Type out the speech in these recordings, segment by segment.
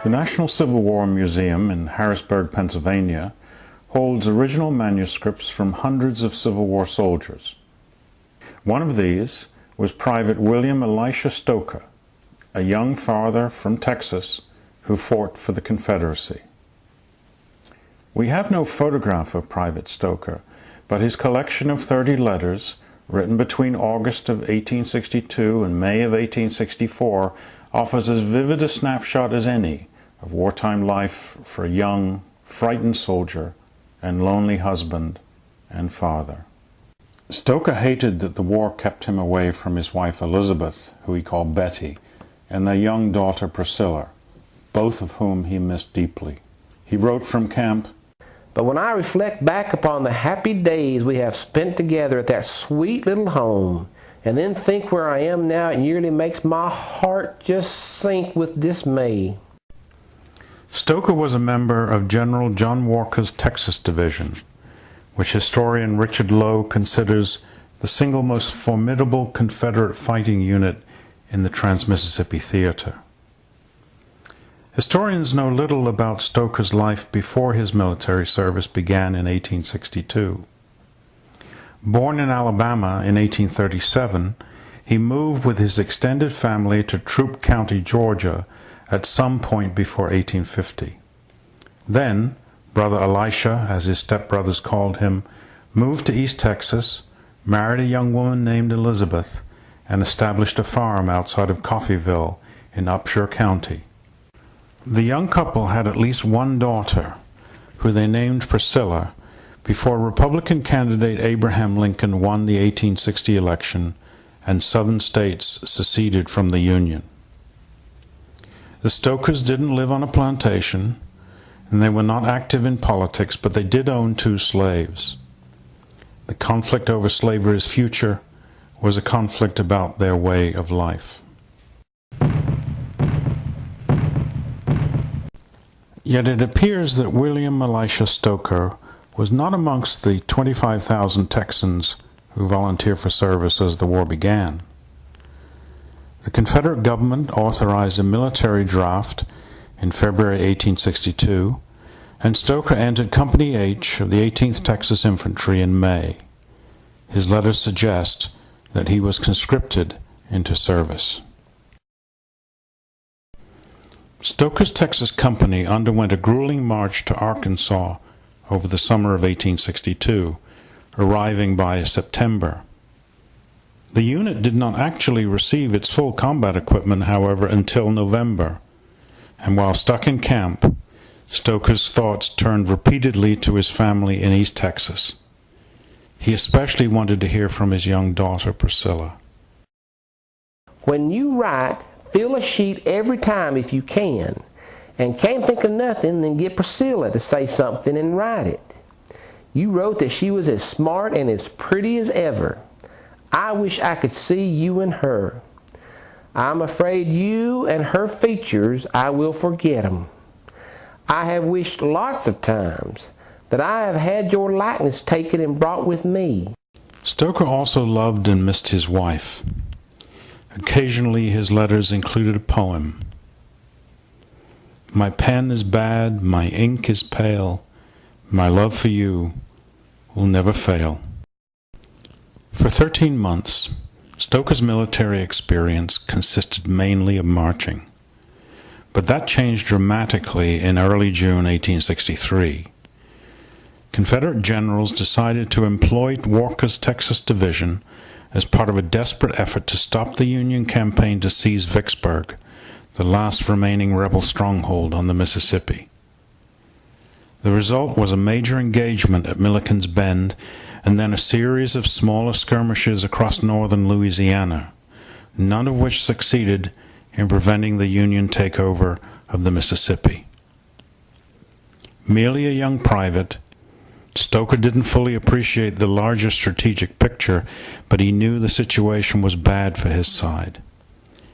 The National Civil War Museum in Harrisburg, Pennsylvania, holds original manuscripts from hundreds of Civil War soldiers. One of these was Private William Elisha Stoker, a young father from Texas who fought for the Confederacy. We have no photograph of Private Stoker, but his collection of 30 letters, written between August of 1862 and May of 1864, offers as vivid a snapshot as any of wartime life for a young, frightened soldier and lonely husband and father. Stoker hated that the war kept him away from his wife Elizabeth, who he called Betty, and their young daughter Priscilla, both of whom he missed deeply. He wrote from camp, "But when I reflect back upon the happy days we have spent together at that sweet little home, and then think where I am now, it nearly makes my heart just sink with dismay." Stoker was a member of General John Walker's Texas Division, which historian Richard Lowe considers the single most formidable Confederate fighting unit in the Trans-Mississippi Theater. Historians know little about Stoker's life before his military service began in 1862. Born in Alabama in 1837, he moved with his extended family to Troup County, Georgia, at some point before 1850. Then, Brother Elisha, as his stepbrothers called him, moved to East Texas, married a young woman named Elizabeth, and established a farm outside of Coffeyville in Upshur County. The young couple had at least one daughter, who they named Priscilla, before Republican candidate Abraham Lincoln won the 1860 election and Southern states seceded from the Union. The Stokers didn't live on a plantation, and they were not active in politics, but they did own 2 slaves. The conflict over slavery's future was a conflict about their way of life. Yet it appears that William Elisha Stoker was not amongst the 25,000 Texans who volunteered for service as the war began. The Confederate government authorized a military draft in February 1862, and Stoker entered Company H of the 18th Texas Infantry in May. His letters suggest that he was conscripted into service. Stoker's Texas Company underwent a grueling march to Arkansas over the summer of 1862, arriving by September. The unit did not actually receive its full combat equipment, however, until November, and while stuck in camp, Stoker's thoughts turned repeatedly to his family in East Texas. He especially wanted to hear from his young daughter, Priscilla. "When you write, fill a sheet every time if you can, and can't think of nothing, then get Priscilla to say something and write it. You wrote that she was as smart and as pretty as ever. I wish I could see you and her. I'm afraid you and her features, I will forget 'em. I have wished lots of times that I have had your likeness taken and brought with me." Stoker also loved and missed his wife. Occasionally his letters included a poem. "My pen is bad, my ink is pale, my love for you will never fail." For 13 months, Stoker's military experience consisted mainly of marching. But that changed dramatically in early June 1863. Confederate generals decided to employ Walker's Texas Division as part of a desperate effort to stop the Union campaign to seize Vicksburg, the last remaining rebel stronghold on the Mississippi. The result was a major engagement at Milliken's Bend, and then a series of smaller skirmishes across northern Louisiana, none of which succeeded in preventing the Union takeover of the Mississippi. Merely a young private, Stoker didn't fully appreciate the larger strategic picture, but he knew the situation was bad for his side.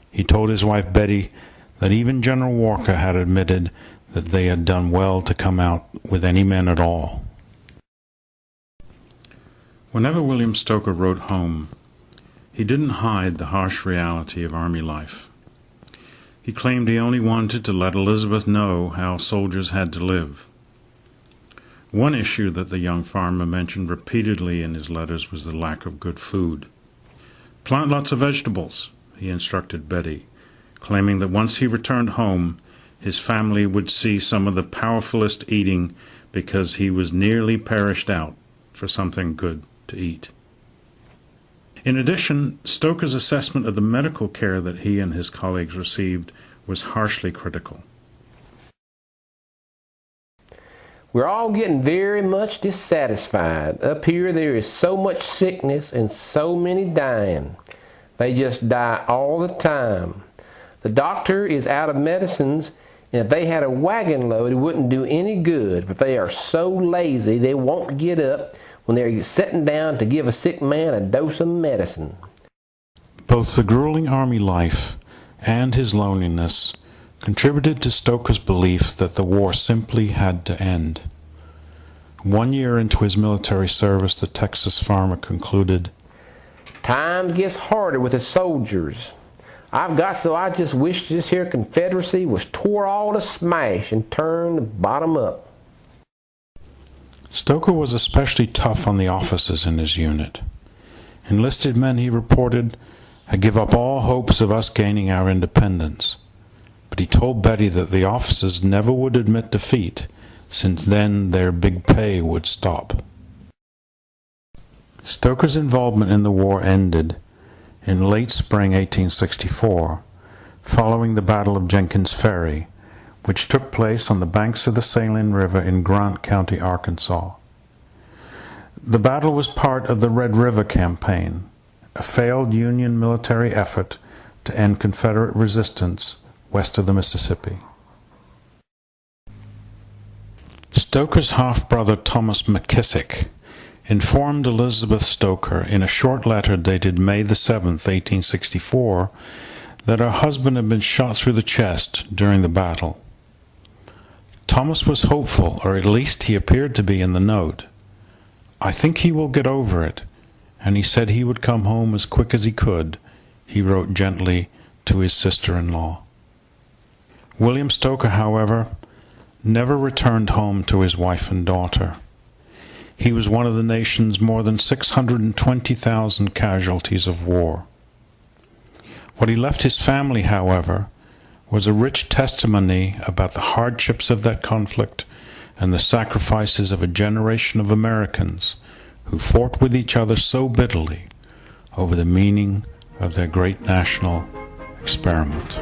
He told his wife Betty that even General Walker had admitted that they had done well to come out with any men at all. Whenever William Stoker wrote home, he didn't hide the harsh reality of Army life. He claimed he only wanted to let Elizabeth know how soldiers had to live. One issue that the young farmer mentioned repeatedly in his letters was the lack of good food. "Plant lots of vegetables," he instructed Betty, claiming that once he returned home, his family would see some of the powerfulest eating because he was nearly perished out for something good to eat. In addition, Stoker's assessment of the medical care that he and his colleagues received was harshly critical. We're all getting very much dissatisfied. Up here there is so much sickness and so many dying. They just die all the time. The doctor is out of medicines, and if they had a wagon load, it wouldn't do any good, for they are so lazy they won't get up when they're sitting down to give a sick man a dose of medicine. Both the grueling army life and his loneliness contributed to Stoker's belief that the war simply had to end. 1 year into his military service, the Texas farmer concluded, "Times gets harder with the soldiers. I just wish this here Confederacy was tore all to smash and turned bottom up." Stoker was especially tough on the officers in his unit. Enlisted men, he reported, had given up all hopes of us gaining our independence. But he told Betty that the officers never would admit defeat, since then their big pay would stop. Stoker's involvement in the war ended in late spring 1864, following the Battle of Jenkins Ferry, which took place on the banks of the Saline River in Grant County, Arkansas. The battle was part of the Red River Campaign, a failed Union military effort to end Confederate resistance west of the Mississippi. Stoker's half-brother Thomas McKissick informed Elizabeth Stoker in a short letter dated May the 7th, 1864, that her husband had been shot through the chest during the battle. Thomas was hopeful, or at least he appeared to be in the note. "I think he will get over it, and he said he would come home as quick as he could," he wrote gently to his sister-in-law. William Stoker, however, never returned home to his wife and daughter. He was one of the nation's more than 620,000 casualties of war. What he left his family, however, was a rich testimony about the hardships of that conflict and the sacrifices of a generation of Americans who fought with each other so bitterly over the meaning of their great national experiment.